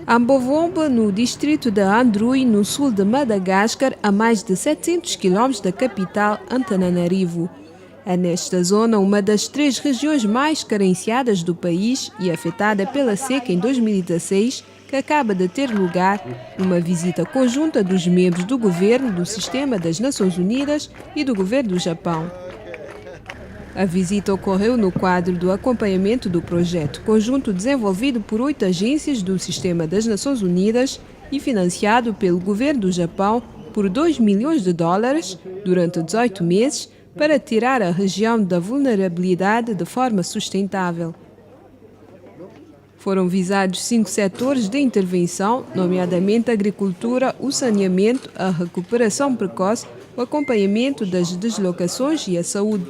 Ambovomba, no distrito de Andrui, no sul de Madagascar, a mais de 700 km da capital, Antananarivo. É nesta zona uma das três regiões mais carenciadas do país e afetada pela seca em 2016, que acaba de ter lugar uma visita conjunta dos membros do governo, do Sistema das Nações Unidas e do governo do Japão. A visita ocorreu no quadro do acompanhamento do projeto conjunto desenvolvido por 8 agências do Sistema das Nações Unidas e financiado pelo governo do Japão por $2 milhões durante 18 meses para tirar a região da vulnerabilidade de forma sustentável. Foram visados 5 setores de intervenção, nomeadamente a agricultura, o saneamento, a recuperação precoce, o acompanhamento das deslocações e a saúde.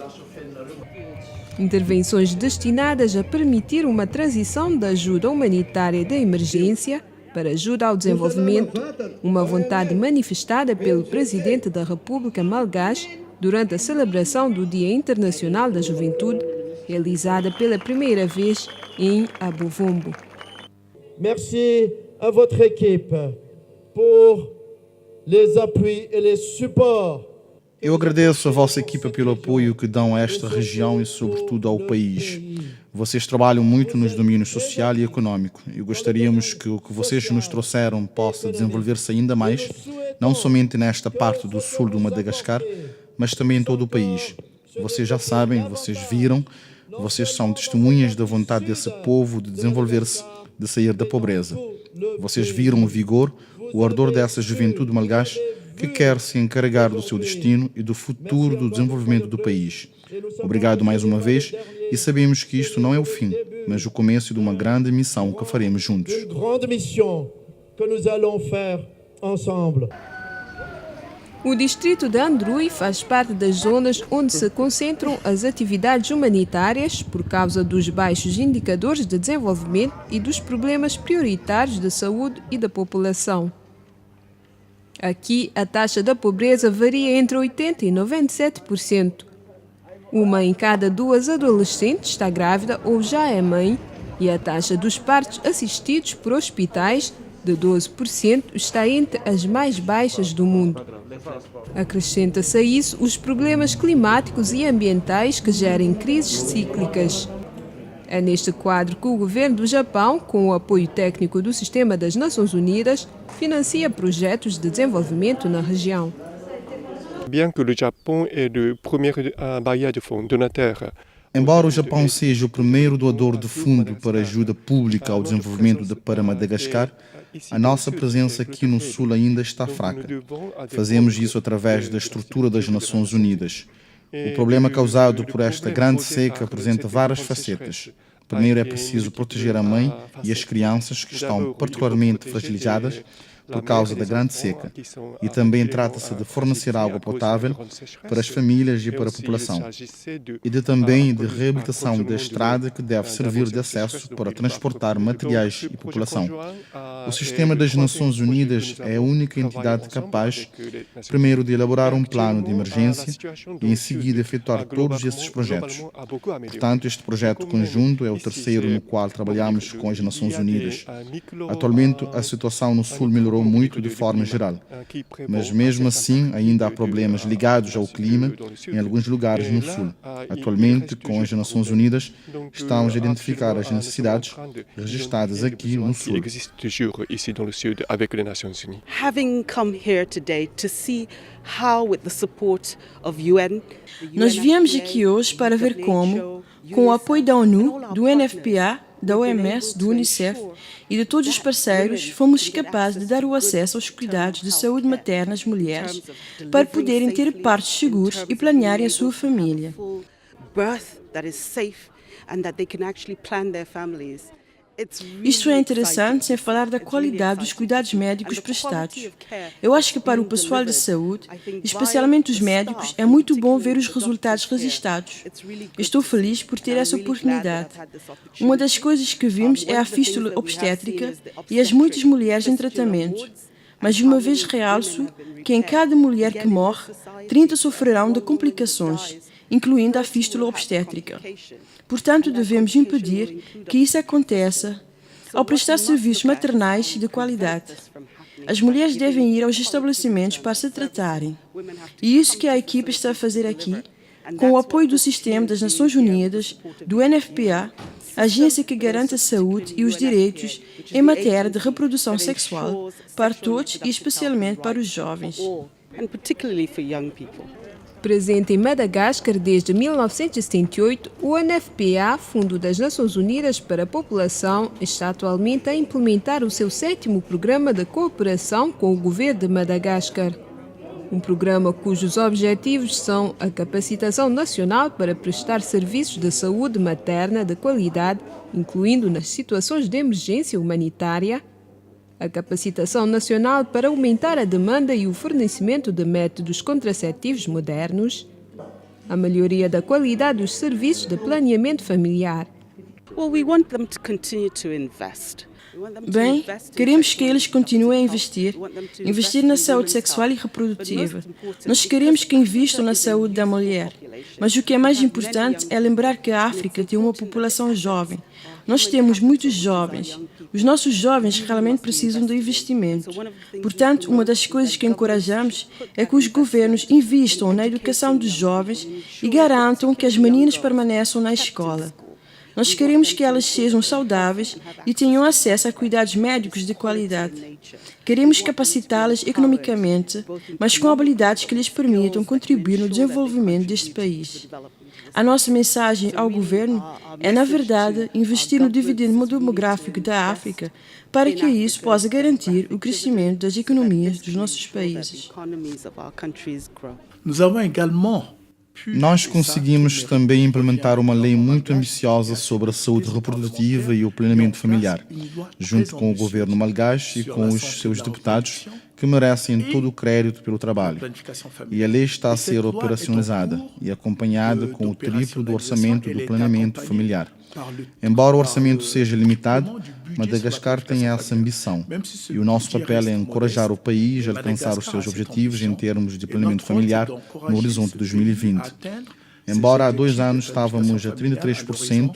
Intervenções destinadas a permitir uma transição da ajuda humanitária de emergência para ajuda ao desenvolvimento, uma vontade manifestada pelo Presidente da República Malgache durante a celebração do Dia Internacional da Juventude, realizada pela primeira vez em Ambovombo. Merci à votre équipe pour les appuis et les supports. Eu agradeço a vossa equipa pelo apoio que dão a esta região e, sobretudo, ao país. Vocês trabalham muito nos domínios social e econômico e gostaríamos que o que vocês nos trouxeram possa desenvolver-se ainda mais, não somente nesta parte do sul do Madagascar, mas também em todo o país. Vocês já sabem, vocês viram, vocês são testemunhas da vontade desse povo de desenvolver-se, de sair da pobreza. Vocês viram o vigor, o ardor dessa juventude malgache que quer se encarregar do seu destino e do futuro do desenvolvimento do país. Obrigado mais uma vez e sabemos que isto não é o fim, mas o começo de uma grande missão que faremos juntos. O distrito de Andrui faz parte das zonas onde se concentram as atividades humanitárias por causa dos baixos indicadores de desenvolvimento e dos problemas prioritários de saúde e da população. Aqui, a taxa da pobreza varia entre 80% e 97%. Uma em cada 2 adolescentes está grávida ou já é mãe, e a taxa dos partos assistidos por hospitais, de 12%, está entre as mais baixas do mundo. Acrescenta-se a isso os problemas climáticos e ambientais que gerem crises cíclicas. É neste quadro que o governo do Japão, com o apoio técnico do Sistema das Nações Unidas, financia projetos de desenvolvimento na região. Bien que le Japon est le premier bailleur de fonds, donateur. Embora o Japão seja o primeiro doador de fundo para ajuda pública ao desenvolvimento para Madagascar, a nossa presença aqui no Sul ainda está fraca. Fazemos isso através da estrutura das Nações Unidas. O problema causado por esta grande seca apresenta várias facetas. Primeiro é preciso proteger a mãe e as crianças que estão particularmente fragilizadas por causa da grande seca. E também trata-se de fornecer água potável para as famílias e para a população. E também de reabilitação da estrada que deve servir de acesso para transportar materiais e população. O Sistema das Nações Unidas é a única entidade capaz, primeiro, de elaborar um plano de emergência e, em seguida, efetuar todos esses projetos. Portanto, este projeto conjunto é o terceiro no qual trabalhamos com as Nações Unidas. Atualmente, a situação no Sul melhorou muito de forma geral, mas mesmo assim ainda há problemas ligados ao clima em alguns lugares no Sul. Atualmente, com as Nações Unidas, estamos a identificar as necessidades registradas aqui no Sul. Having come here today to see how, with the support of UN, nós viemos aqui hoje para ver como, com o apoio da ONU, do UNFPA, da OMS, do UNICEF e de todos os parceiros, fomos capazes de dar o acesso aos cuidados de saúde materna às mulheres para poderem ter partos seguros e planearem a sua família. Isto é interessante sem falar da qualidade dos cuidados médicos prestados. Eu acho que para o pessoal de saúde, especialmente os médicos, é muito bom ver os resultados registrados. Estou feliz por ter essa oportunidade. Uma das coisas que vimos é a fístula obstétrica e as muitas mulheres em tratamento. Mas uma vez realço que em cada mulher que morre, 30 sofrerão de complicações, incluindo a fístula obstétrica. Portanto, devemos impedir que isso aconteça ao prestar serviços maternais de qualidade. As mulheres devem ir aos estabelecimentos para se tratarem. E isso que a equipe está a fazer aqui, com o apoio do Sistema das Nações Unidas, do NFPA, a agência que garante a saúde e os direitos em matéria de reprodução sexual para todos e especialmente para os jovens. Presente em Madagascar desde 1978, o NFPA, Fundo das Nações Unidas para a População, está atualmente a implementar o seu 7º programa de cooperação com o governo de Madagascar. Um programa cujos objetivos são a capacitação nacional para prestar serviços de saúde materna de qualidade, incluindo nas situações de emergência humanitária, a capacitação nacional para aumentar a demanda e o fornecimento de métodos contraceptivos modernos, a melhoria da qualidade dos serviços de planeamento familiar. Bem, queremos que eles continuem a investir na saúde sexual e reprodutiva. Nós queremos que invistam na saúde da mulher. Mas o que é mais importante é lembrar que a África tem uma população jovem. Nós temos muitos jovens. Os nossos jovens realmente precisam de investimento. Portanto, uma das coisas que encorajamos é que os governos invistam na educação dos jovens e garantam que as meninas permaneçam na escola. Nós queremos que elas sejam saudáveis e tenham acesso a cuidados médicos de qualidade. Queremos capacitá-las economicamente, mas com habilidades que lhes permitam contribuir no desenvolvimento deste país. A nossa mensagem ao governo é, na verdade, investir no dividendo demográfico da África para que isso possa garantir o crescimento das economias dos nossos países. Nós conseguimos também implementar uma lei muito ambiciosa sobre a saúde reprodutiva e o planeamento familiar, junto com o governo malgache e com os seus deputados, que merecem todo o crédito pelo trabalho. E a lei está a ser operacionalizada e acompanhada com o triplo do orçamento do planeamento familiar. Embora o orçamento seja limitado, Madagascar tem essa ambição e o nosso papel é encorajar o país a alcançar os seus objetivos em termos de planeamento familiar no horizonte 2020. Embora há 2 anos estávamos a 33%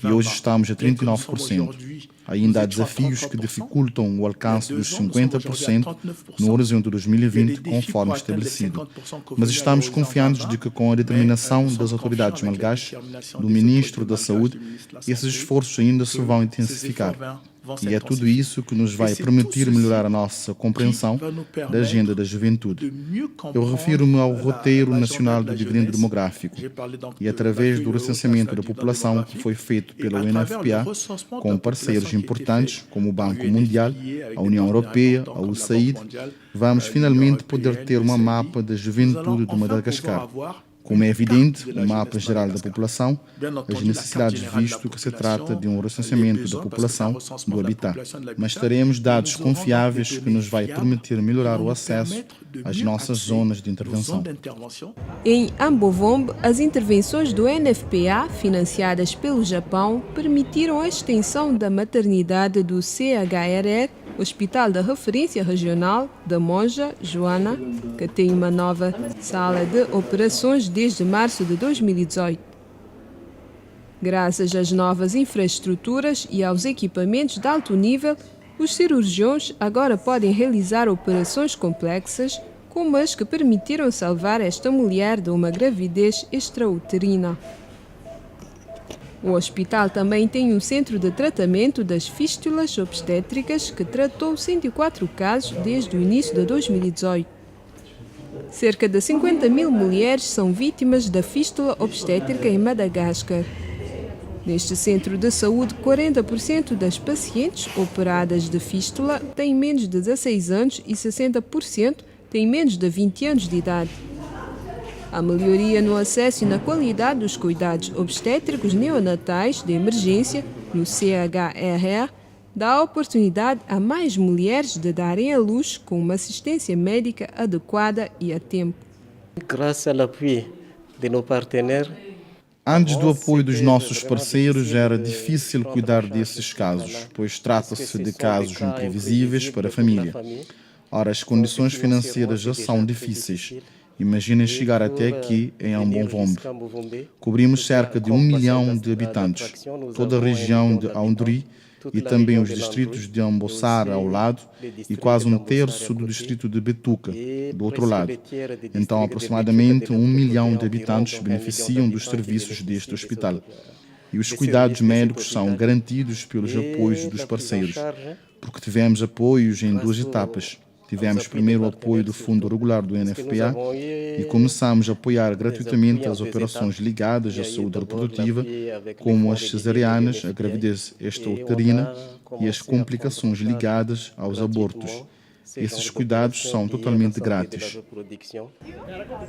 e hoje estamos a 39%. Ainda há desafios que dificultam o alcance dos 50% no horizonte 2020, conforme estabelecido. Mas estamos confiantes de que, com a determinação das autoridades malgaches, do Ministro da Saúde, esses esforços ainda se vão intensificar. E é tudo isso que nos vai permitir melhorar a nossa compreensão da agenda da juventude. Eu refiro-me ao roteiro nacional do dividendo demográfico e através do recenseamento da população que foi feito pelo UNFPA com parceiros importantes como o Banco Mundial, a União Europeia, a USAID, vamos finalmente poder ter uma mapa da juventude de Madagascar. Como é evidente, o mapa geral da população, as necessidades, visto que se trata de um recenseamento da população do habitat. Mas teremos dados confiáveis que nos vai permitir melhorar o acesso às nossas zonas de intervenção. Em Ambovombe, as intervenções do NFPA, financiadas pelo Japão, permitiram a extensão da maternidade do CHRR, Hospital de Referência Regional da Monja, Joana, que tem uma nova sala de operações desde março de 2018. Graças às novas infraestruturas e aos equipamentos de alto nível, os cirurgiões agora podem realizar operações complexas, como as que permitiram salvar esta mulher de uma gravidez extrauterina. O hospital também tem um centro de tratamento das fístulas obstétricas que tratou 104 casos desde o início de 2018. Cerca de 50.000 mulheres são vítimas da fístula obstétrica em Madagascar. Neste centro de saúde, 40% das pacientes operadas de fístula têm menos de 16 anos e 60% têm menos de 20 anos de idade. A melhoria no acesso e na qualidade dos cuidados obstétricos neonatais de emergência no CHRR dá oportunidade a mais mulheres de darem à luz com uma assistência médica adequada e a tempo. Graças ao apoio de nos parceiros, antes do apoio dos nossos parceiros, era difícil cuidar desses casos, pois trata-se de casos imprevisíveis para a família. Ora, as condições financeiras já são difíceis. Imaginem chegar até aqui em Ambovombe. Cobrimos cerca de 1 milhão de habitantes, toda a região de Aundri e também os distritos de Ambossara ao lado e quase um terço do distrito de Betuca, do outro lado. Então, aproximadamente 1 milhão de habitantes beneficiam dos serviços deste hospital. E os cuidados médicos são garantidos pelos apoios dos parceiros, porque tivemos apoios em 2 etapas. Tivemos primeiro o apoio do Fundo Regular do NFPA e começamos a apoiar gratuitamente as operações ligadas à saúde reprodutiva, como as cesarianas, a gravidez extrauterina e as complicações ligadas aos abortos. Esses cuidados são totalmente grátis.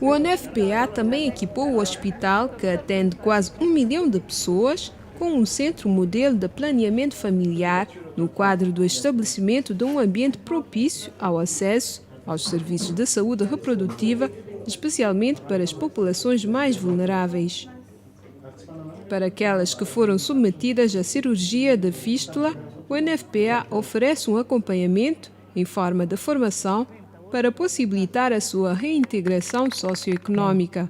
O NFPA também equipou o hospital, que atende quase 1 milhão de pessoas, com um centro modelo de planeamento familiar no quadro do estabelecimento de um ambiente propício ao acesso aos serviços de saúde reprodutiva, especialmente para as populações mais vulneráveis. Para aquelas que foram submetidas à cirurgia de fístula, o NFPA oferece um acompanhamento em forma de formação para possibilitar a sua reintegração socioeconômica.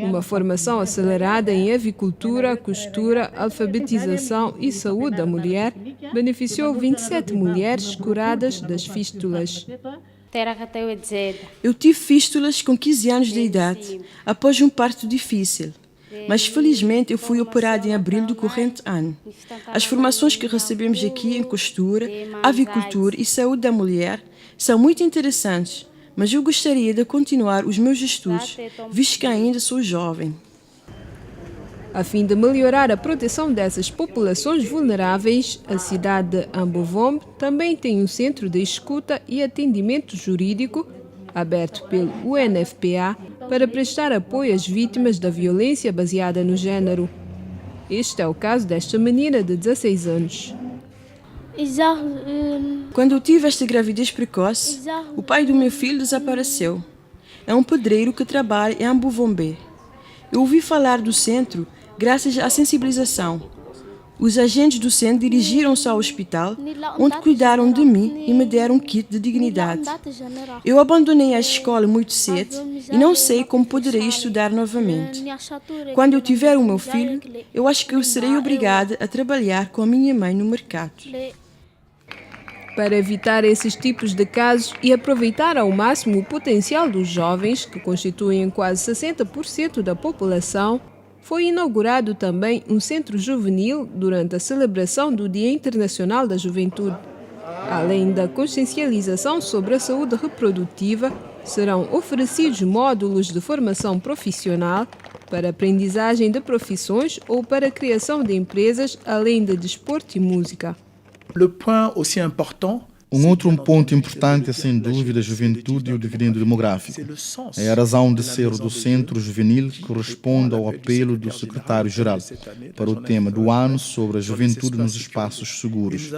Uma formação acelerada em avicultura, costura, alfabetização e saúde da mulher beneficiou 27 mulheres curadas das fístulas. Eu tive fístulas com 15 anos de idade, após um parto difícil. Mas felizmente eu fui operada em abril do corrente ano. As formações que recebemos aqui em costura, avicultura e saúde da mulher são muito interessantes, mas eu gostaria de continuar os meus estudos, visto que ainda sou jovem. A fim de melhorar a proteção dessas populações vulneráveis, a cidade de Ambovombe também tem um centro de escuta e atendimento jurídico, aberto pelo UNFPA, para prestar apoio às vítimas da violência baseada no género. Este é o caso desta menina de 16 anos. Quando eu tive esta gravidez precoce, o pai do meu filho desapareceu. É um pedreiro que trabalha em Ambovombe. Eu ouvi falar do centro graças à sensibilização. Os agentes do centro dirigiram-se ao hospital, onde cuidaram de mim e me deram um kit de dignidade. Eu abandonei a escola muito cedo e não sei como poderei estudar novamente. Quando eu tiver o meu filho, eu acho que eu serei obrigada a trabalhar com a minha mãe no mercado. Para evitar esses tipos de casos e aproveitar ao máximo o potencial dos jovens, que constituem quase 60% da população, foi inaugurado também um centro juvenil durante a celebração do Dia Internacional da Juventude. Além da consciencialização sobre a saúde reprodutiva, serão oferecidos módulos de formação profissional para aprendizagem de profissões ou para a criação de empresas, além de desporto e música. Um outro ponto importante é, sem dúvida, a juventude e o dividendo demográfico. É a razão de ser do Centro Juvenil que responde ao apelo do secretário-geral para o tema do ano sobre a juventude nos espaços seguros.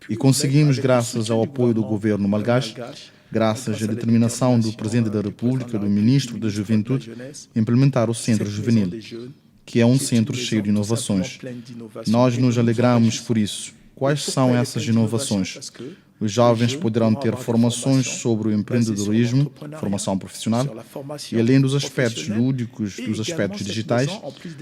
E conseguimos, graças ao apoio do governo malgache, graças à determinação do Presidente da República, do Ministro da Juventude, implementar o Centro Juvenil, que é um centro cheio de inovações. Nós nos alegramos por isso. Quais são essas inovações? Os jovens poderão ter formações sobre o empreendedorismo, formação profissional, e além dos aspectos lúdicos, dos aspectos digitais,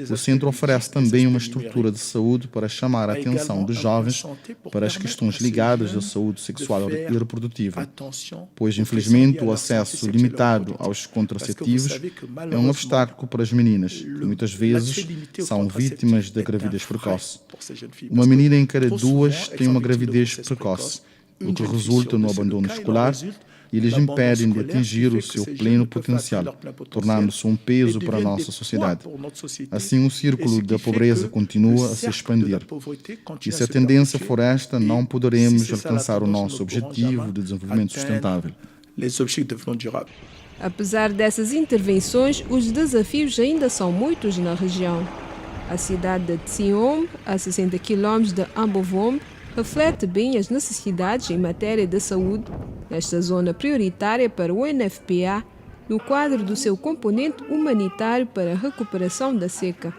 o centro oferece também uma estrutura de saúde para chamar a atenção dos jovens para as questões ligadas à saúde sexual e reprodutiva, pois, infelizmente, o acesso limitado aos contraceptivos é um obstáculo para as meninas, que muitas vezes são vítimas da gravidez precoce. Uma menina em cada 2 tem uma gravidez precoce, o que resulta no abandono escolar e lhes impedem de atingir o seu pleno potencial, tornando-se um peso para a nossa sociedade. Assim, o círculo da pobreza continua a se expandir. E se a tendência for esta, não poderemos alcançar o nosso objetivo de desenvolvimento sustentável. Apesar dessas intervenções, os desafios ainda são muitos na região. A cidade de Tsiombe, a 60 km de Ambovombe, reflete bem as necessidades em matéria de saúde nesta zona prioritária para o UNFPA no quadro do seu componente humanitário para a recuperação da seca.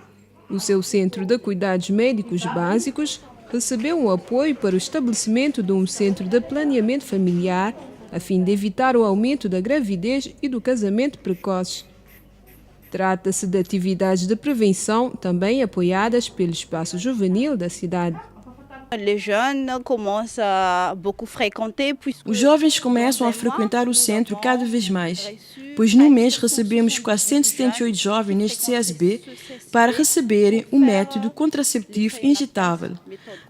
O seu Centro de Cuidados Médicos Básicos recebeu um apoio para o estabelecimento de um centro de planeamento familiar a fim de evitar o aumento da gravidez e do casamento precoce. Trata-se de atividades de prevenção também apoiadas pelo espaço juvenil da cidade. Os jovens começam a frequentar o centro cada vez mais, pois no mês recebemos quase 178 jovens neste CSB para receberem o método contraceptivo injetável.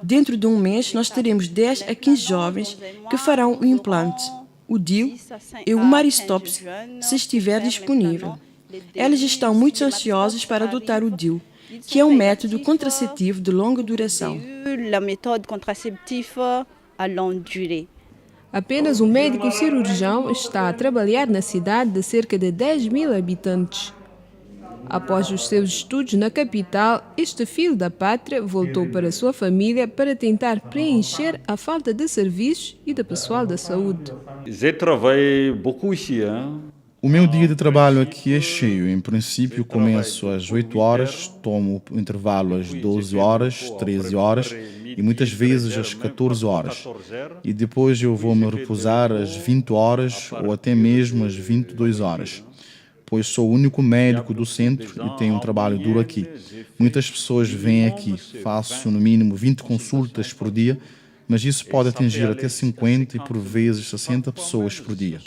Dentro de um mês, nós teremos 10 a 15 jovens que farão o implante, o DIU e o Maristops, se estiver disponível. Eles estão muito ansiosos para adotar o DIU, que é um método contraceptivo de longa duração. Apenas um médico cirurgião está a trabalhar na cidade de cerca de 10.000 habitantes. Após os seus estudos na capital, este filho da pátria voltou para sua família para tentar preencher a falta de serviços e de pessoal da saúde. O meu dia de trabalho aqui é cheio. Em princípio, começo às 8 horas, tomo o intervalo às 12 horas, 13 horas e muitas vezes às 14 horas. E depois eu vou me repousar às 20 horas ou até mesmo às 22 horas. Pois sou o único médico do centro e tenho um trabalho duro aqui. Muitas pessoas vêm aqui, faço no mínimo 20 consultas por dia, mas isso pode atingir até 50 e por vezes 60 pessoas por dia.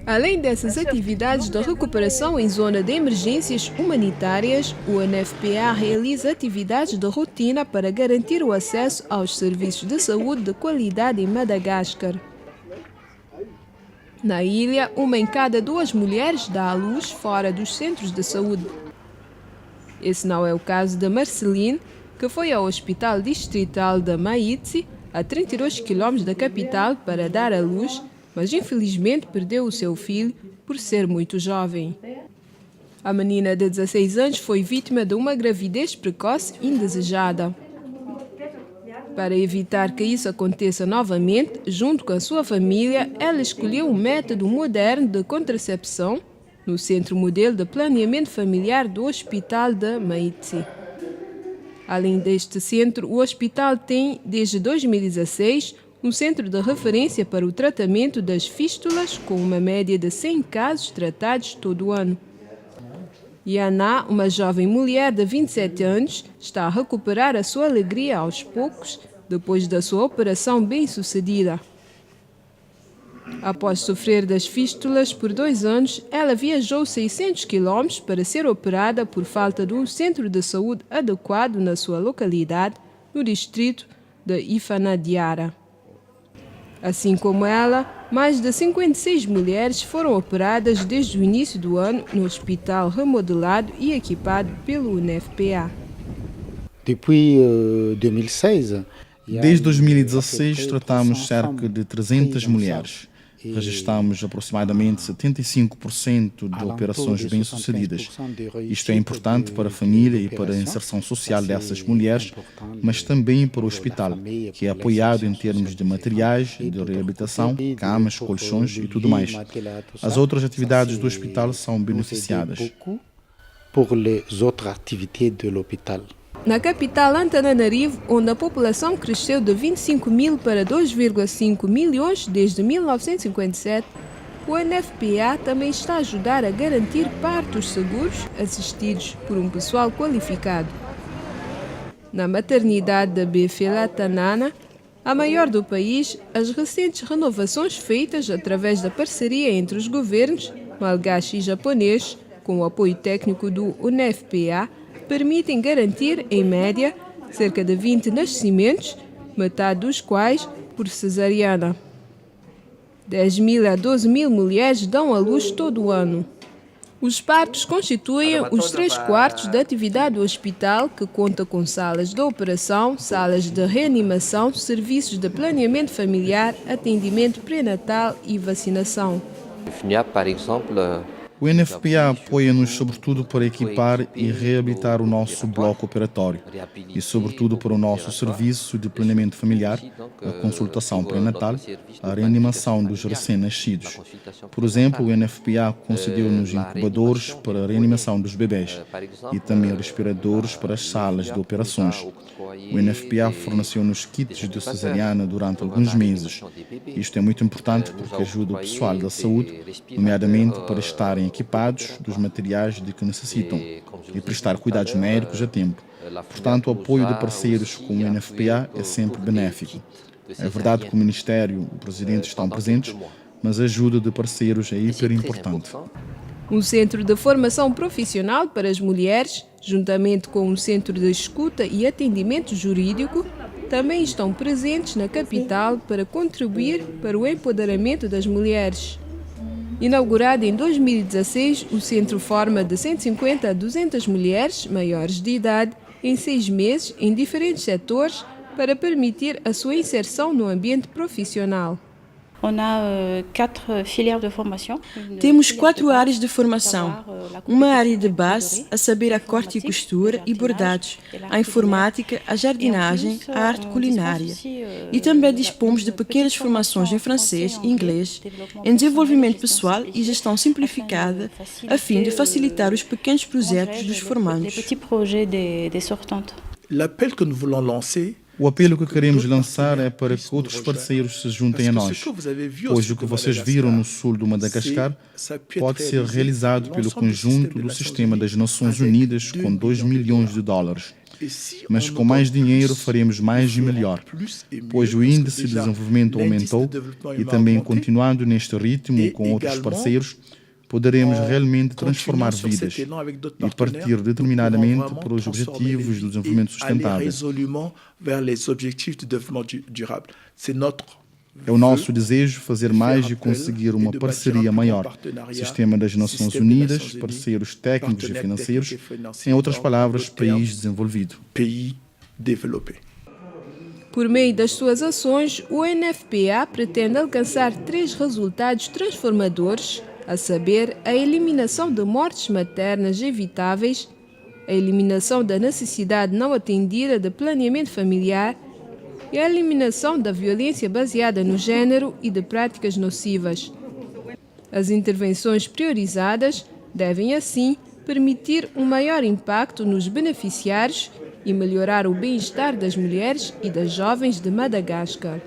Além dessas atividades de recuperação em zona de emergências humanitárias, o UNFPA realiza atividades de rotina para garantir o acesso aos serviços de saúde de qualidade em Madagascar. Na ilha, 1 em cada 2 mulheres dá à luz fora dos centros de saúde. Esse não é o caso de Marceline, que foi ao Hospital Distrital de Maïtsi, a 32 km da capital, para dar à luz, mas infelizmente perdeu o seu filho por ser muito jovem. A menina de 16 anos foi vítima de uma gravidez precoce indesejada. Para evitar que isso aconteça novamente, junto com a sua família, ela escolheu um método moderno de contracepção no Centro Modelo de Planeamento Familiar do Hospital de Maïtsi. Além deste centro, o hospital tem, desde 2016, um centro de referência para o tratamento das fístulas, com uma média de 100 casos tratados todo o ano. Yana, uma jovem mulher de 27 anos, está a recuperar a sua alegria aos poucos, depois da sua operação bem-sucedida. Após sofrer das fístulas por 2 anos, ela viajou 600 km para ser operada por falta de um centro de saúde adequado na sua localidade, no distrito de Ifanadiara. Assim como ela, mais de 56 mulheres foram operadas desde o início do ano no hospital remodelado e equipado pelo UNFPA. Desde 2016, tratamos cerca de 300 mulheres. Registramos aproximadamente 75% de operações bem-sucedidas. Isto é importante para a família e para a inserção social dessas mulheres, mas também para o hospital, que é apoiado em termos de materiais, de reabilitação, camas, colchões e tudo mais. As outras atividades do hospital são beneficiadas. Na capital Antananarivo, onde a população cresceu de 25 mil para 2,5 milhões desde 1957, o UNFPA também está a ajudar a garantir partos seguros assistidos por um pessoal qualificado. Na maternidade da Befela Tanana, a maior do país, as recentes renovações feitas através da parceria entre os governos malgache e japonês, com o apoio técnico do UNFPA, permitem garantir, em média, cerca de 20 nascimentos, metade dos quais por cesariana. 10.000 a 12.000 mulheres dão à luz todo o ano. Os partos constituem os 3/4 da atividade do hospital, que conta com salas de operação, salas de reanimação, serviços de planeamento familiar, atendimento pré-natal e vacinação. O UNFPA apoia-nos sobretudo para equipar e reabilitar o nosso bloco operatório e sobretudo para o nosso serviço de planeamento familiar, a consultação pré-natal, a reanimação dos recém-nascidos. Por exemplo, o UNFPA concedeu-nos incubadores para a reanimação dos bebês e também respiradores para as salas de operações. O UNFPA forneceu-nos kits de cesariana durante alguns meses. Isto é muito importante porque ajuda o pessoal da saúde, nomeadamente para estarem equipados dos materiais de que necessitam e prestar cuidados médicos a tempo. Portanto, o apoio de parceiros como o NFPA é sempre benéfico. É verdade que o Ministério e o Presidente estão presentes, mas a ajuda de parceiros é hiper importante. Um centro de formação profissional para as mulheres, juntamente com um centro de escuta e atendimento jurídico, também estão presentes na capital para contribuir para o empoderamento das mulheres. Inaugurado em 2016, o centro forma de 150 a 200 mulheres maiores de idade em 6 meses em diferentes setores para permitir a sua inserção no ambiente profissional. Temos 4 áreas de formação. Uma área de base, a saber a corte e costura e bordados, a informática, a jardinagem, a arte culinária. E também dispomos de pequenas formações em francês e inglês, em desenvolvimento pessoal e gestão simplificada, a fim de facilitar os pequenos projetos dos formandos. L'appel que nous voulons lancer. O apelo que queremos lançar é para que outros parceiros se juntem a nós, pois o que vocês viram no sul do Madagascar pode ser realizado pelo conjunto do sistema das Nações Unidas com 2 milhões de dólares. Mas com mais dinheiro faremos mais e melhor, pois o índice de desenvolvimento aumentou e também continuando neste ritmo com outros parceiros, poderemos realmente transformar vidas e partir determinadamente para os objetivos do desenvolvimento sustentável. É o nosso desejo fazer mais e conseguir uma parceria maior. Sistema das Nações Unidas, parceiros técnicos e financeiros, em outras palavras, país desenvolvido. Por meio das suas ações, o NFPA pretende alcançar 3 resultados transformadores, a saber, a eliminação de mortes maternas evitáveis, a eliminação da necessidade não atendida de planeamento familiar e a eliminação da violência baseada no género e de práticas nocivas. As intervenções priorizadas devem, assim, permitir um maior impacto nos beneficiários e melhorar o bem-estar das mulheres e das jovens de Madagascar.